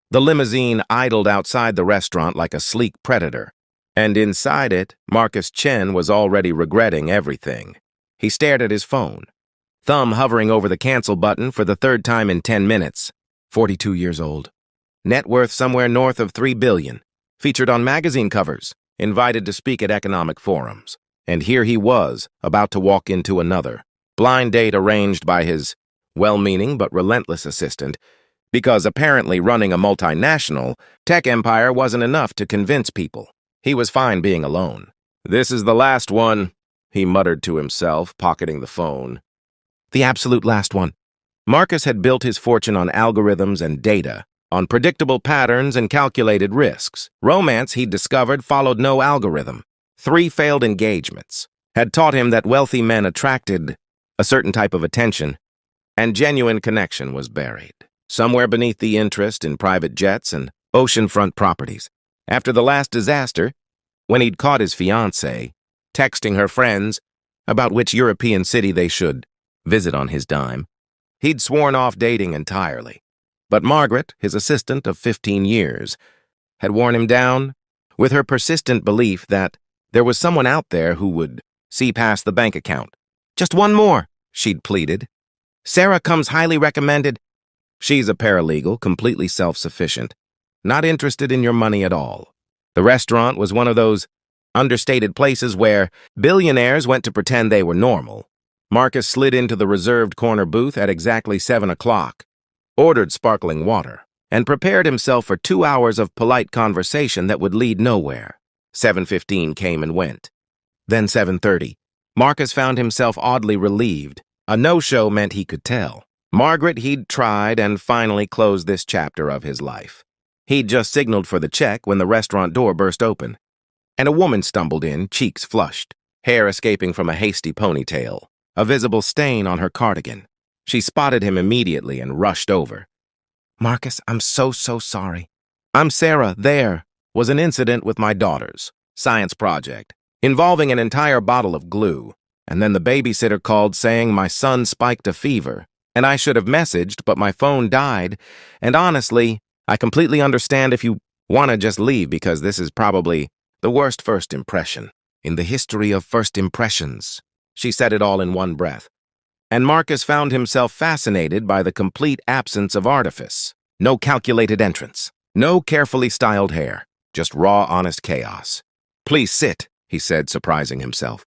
The limousine idled outside the restaurant like a sleek predator, and inside it, Marcus Chen was already regretting everything. He stared at his phone, thumb hovering over the cancel button for the third time in 10 minutes. 42 years old. Net worth somewhere north of $3 billion. Featured on magazine covers, invited to speak at economic forums. And here he was, about to walk into another blind date arranged by his well-meaning but relentless assistant, because apparently running a multinational tech empire wasn't enough to convince people. He was fine being alone. "This is the last one," he muttered to himself, pocketing the phone. The absolute last one. Marcus had built his fortune on algorithms and data, on predictable patterns and calculated risks. Romance, he'd discovered, followed no algorithm. 3 failed engagements had taught him that wealthy men attracted a certain type of attention, and genuine connection was buried somewhere beneath the interest in private jets and oceanfront properties. After the last disaster, when he'd caught his fiancée texting her friends about which European city they should visit on his dime, he'd sworn off dating entirely. But Margaret, his assistant of 15 years, had worn him down with her persistent belief that there was someone out there who would see past the bank account. "Just one more," she'd pleaded. "Sarah comes highly recommended." She's a paralegal, completely self-sufficient, not interested in your money at all. The restaurant was one of those understated places where billionaires went to pretend they were normal. Marcus slid into the reserved corner booth at exactly 7 o'clock, ordered sparkling water, and prepared himself for 2 hours of polite conversation that would lead nowhere. 7:15 came and went. Then 7:30. Marcus found himself oddly relieved. A no-show meant he could tell. Margaret he'd tried and finally closed this chapter of his life. He'd just signaled for the check when the restaurant door burst open, and a woman stumbled in, cheeks flushed, hair escaping from a hasty ponytail, a visible stain on her cardigan. She spotted him immediately and rushed over. "Marcus, I'm so sorry. I'm Sarah. There was an incident with my daughter's science project involving an entire bottle of glue, and then the babysitter called saying my son spiked a fever, and I should have messaged, but my phone died, and honestly, I completely understand if you want to just leave because this is probably the worst first impression in the history of first impressions." She said it all in one breath. And Marcus found himself fascinated by the complete absence of artifice. No calculated entrance, no carefully styled hair, just raw, honest chaos. "Please sit," he said, surprising himself.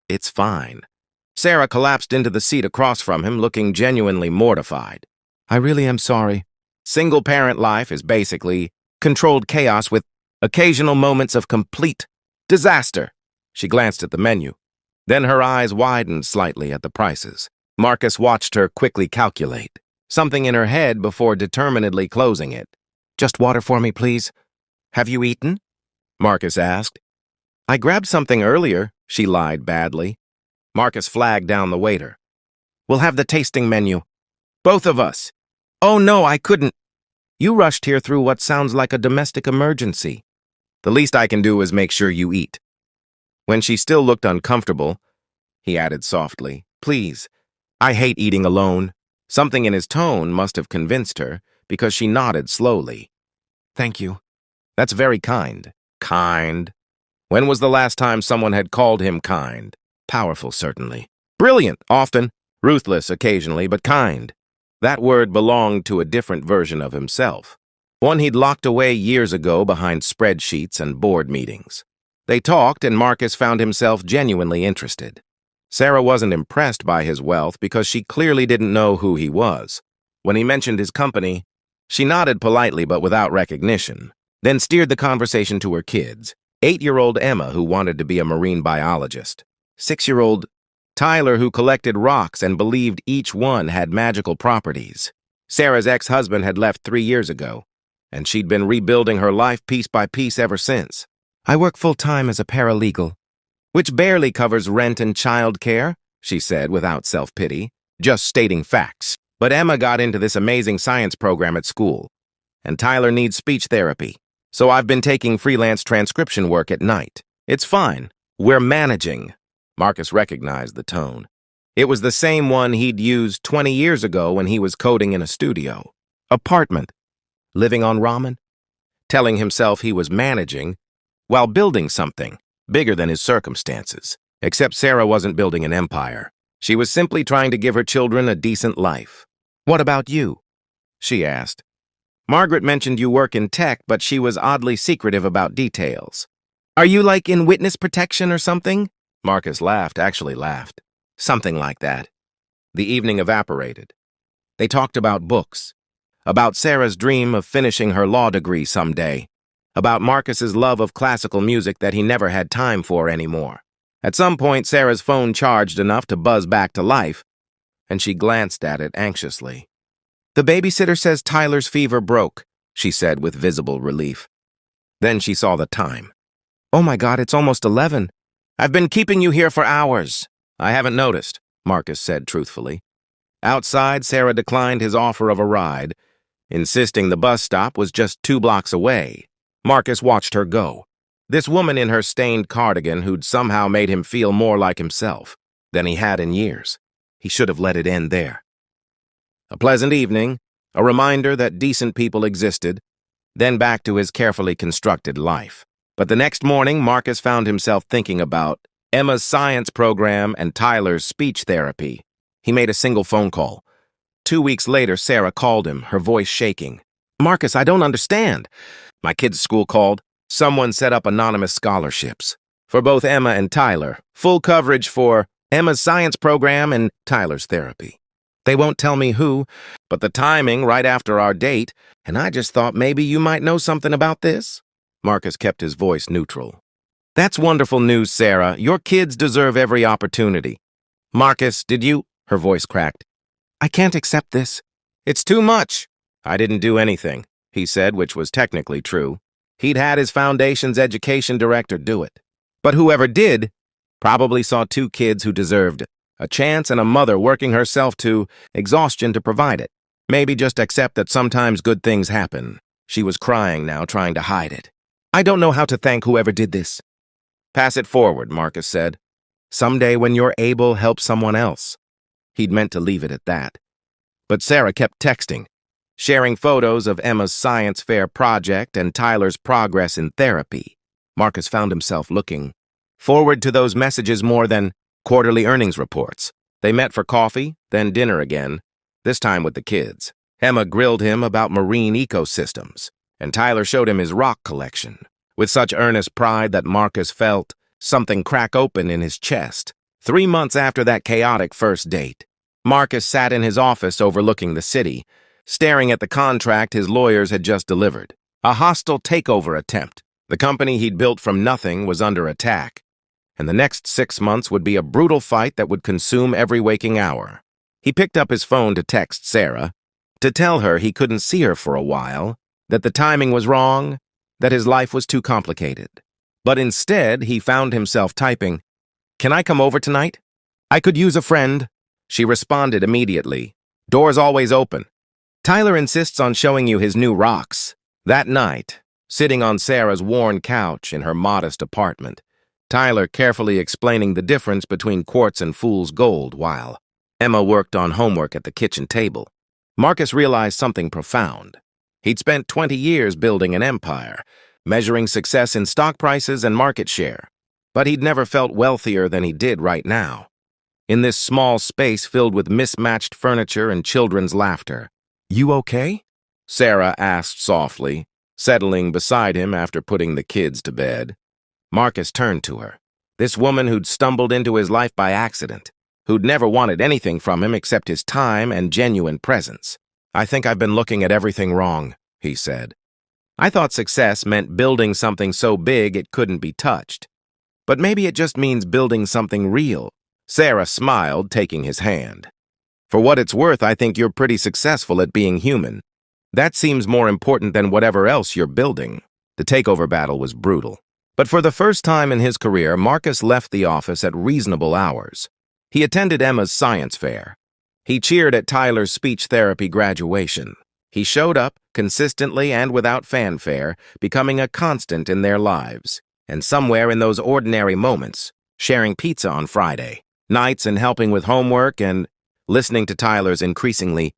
"It's fine." Sarah collapsed into the seat across from him, looking genuinely mortified. "I really am sorry. Single-parent life is basically controlled chaos with occasional moments of complete disaster." She glanced at the menu. Then her eyes widened slightly at the prices. Marcus watched her quickly calculate something in her head before determinedly closing it. "Just water for me, please." "Have you eaten?" Marcus asked. "I grabbed something earlier," she lied badly. Marcus flagged down the waiter. "We'll have the tasting menu. Both of us." "Oh no, I couldn't." "You rushed here through what sounds like a domestic emergency." "The least I can do is make sure you eat." When she still looked uncomfortable, he added softly, "Please, I hate eating alone." Something in his tone must have convinced her, because she nodded slowly. "Thank you. That's very kind." Kind? When was the last time someone had called him kind? Powerful, certainly. Brilliant, often. Ruthless, occasionally, but kind. That word belonged to a different version of himself. One he'd locked away years ago behind spreadsheets and board meetings. They talked, and Marcus found himself genuinely interested. Sarah wasn't impressed by his wealth because she clearly didn't know who he was. When he mentioned his company, she nodded politely but without recognition, then steered the conversation to her kids. 8-year-old Emma, who wanted to be a marine biologist. 6-year-old Tyler, who collected rocks and believed each one had magical properties. Sarah's ex-husband had left 3 years ago, and she'd been rebuilding her life piece by piece ever since. "I work full-time as a paralegal, which barely covers rent and child care," she said without self-pity, just stating facts. "But Emma got into this amazing science program at school, and Tyler needs speech therapy, so I've been taking freelance transcription work at night. It's fine. We're managing." Marcus recognized the tone. It was the same one he'd used 20 years ago when he was coding in a studio. Apartment. living on ramen, telling himself he was managing while building something bigger than his circumstances. Except Sarah wasn't building an empire. She was simply trying to give her children a decent life. "What about you?" she asked. "Margaret mentioned you work in tech, but she was oddly secretive about details. Are you like in witness protection or something?" Marcus laughed, actually laughed. "Something like that." The evening evaporated. They talked about books, about Sarah's dream of finishing her law degree someday, about Marcus's love of classical music that he never had time for anymore. At some point, Sarah's phone charged enough to buzz back to life, and she glanced at it anxiously. "The babysitter says Tyler's fever broke," she said with visible relief. Then she saw the time. "Oh my God, it's almost 11. I've been keeping you here for hours." "I haven't noticed," Marcus said truthfully. Outside, Sarah declined his offer of a ride, insisting the bus stop was just 2 blocks away. Marcus watched her go. This woman in her stained cardigan who'd somehow made him feel more like himself than he had in years. He should have let it end there. A pleasant evening, a reminder that decent people existed, then back to his carefully constructed life. But the next morning, Marcus found himself thinking about Emma's science program and Tyler's speech therapy. He made a single phone call. 2 weeks later, Sarah called him, her voice shaking. "Marcus, I don't understand." "My kid's school called. Someone set up anonymous scholarships for both Emma and Tyler. Full coverage for Emma's science program and Tyler's therapy. They won't tell me who, but the timing right after our date, and I just thought maybe you might know something about this." Marcus kept his voice neutral. "That's wonderful news, Sarah. Your kids deserve every opportunity." "Marcus, did you?" Her voice cracked. "I can't accept this. It's too much." "I didn't do anything," he said, which was technically true. He'd had his foundation's education director do it. But whoever did probably saw 2 kids who deserved a chance and a mother working herself to exhaustion to provide it. Maybe just accept that sometimes good things happen. She was crying now, trying to hide it. "I don't know how to thank whoever did this." "Pass it forward," Marcus said. "Someday when you're able, help someone else." He'd meant to leave it at that. But Sarah kept texting, sharing photos of Emma's science fair project and Tyler's progress in therapy. Marcus found himself looking forward to those messages more than quarterly earnings reports. They met for coffee, then dinner again, this time with the kids. Emma grilled him about marine ecosystems, and Tyler showed him his rock collection, with such earnest pride that Marcus felt something crack open in his chest. 3 months after that chaotic first date, Marcus sat in his office overlooking the city, staring at the contract his lawyers had just delivered. A hostile takeover attempt. The company he'd built from nothing was under attack, and the next 6 months would be a brutal fight that would consume every waking hour. He picked up his phone to text Sarah, to tell her he couldn't see her for a while, that the timing was wrong, that his life was too complicated. But instead, he found himself typing, "Can I come over tonight? I could use a friend." She responded immediately, "Door's always open." Tyler insists on showing you his new rocks. That night, sitting on Sarah's worn couch in her modest apartment, Tyler carefully explaining the difference between quartz and fool's gold while Emma worked on homework at the kitchen table. Marcus realized something profound. He'd spent 20 years building an empire, measuring success in stock prices and market share, but he'd never felt wealthier than he did right now. In this small space filled with mismatched furniture and children's laughter. "You okay?" Sarah asked softly, settling beside him after putting the kids to bed. Marcus turned to her. This woman who'd stumbled into his life by accident, who'd never wanted anything from him except his time and genuine presence. "I think I've been looking at everything wrong," he said. "I thought success meant building something so big it couldn't be touched. But maybe it just means building something real." Sarah smiled, taking his hand. "For what it's worth, I think you're pretty successful at being human. That seems more important than whatever else you're building." The takeover battle was brutal. But for the first time in his career, Marcus left the office at reasonable hours. He attended Emma's science fair. He cheered at Tyler's speech therapy graduation. He showed up, consistently and without fanfare, becoming a constant in their lives. And somewhere in those ordinary moments, sharing pizza on Friday nights and helping with homework and listening to Tyler's increasingly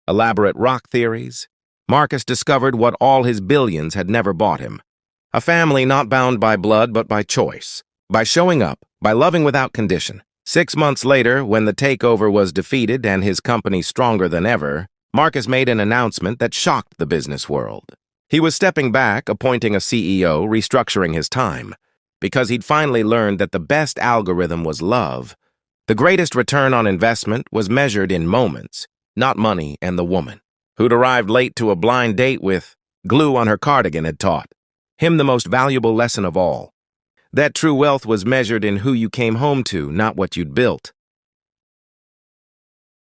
elaborate rock theories, Marcus discovered what all his billions had never bought him. A family not bound by blood but by choice. By showing up, by loving without condition. 6 months later, when the takeover was defeated and his company stronger than ever, Marcus made an announcement that shocked the business world. He was stepping back, appointing a CEO, restructuring his time, because he'd finally learned that the best algorithm was love. The greatest return on investment was measured in moments, not money and the woman, who'd arrived late to a blind date with glue on her cardigan had taught him the most valuable lesson of all. That true wealth was measured in who you came home to, not what you'd built.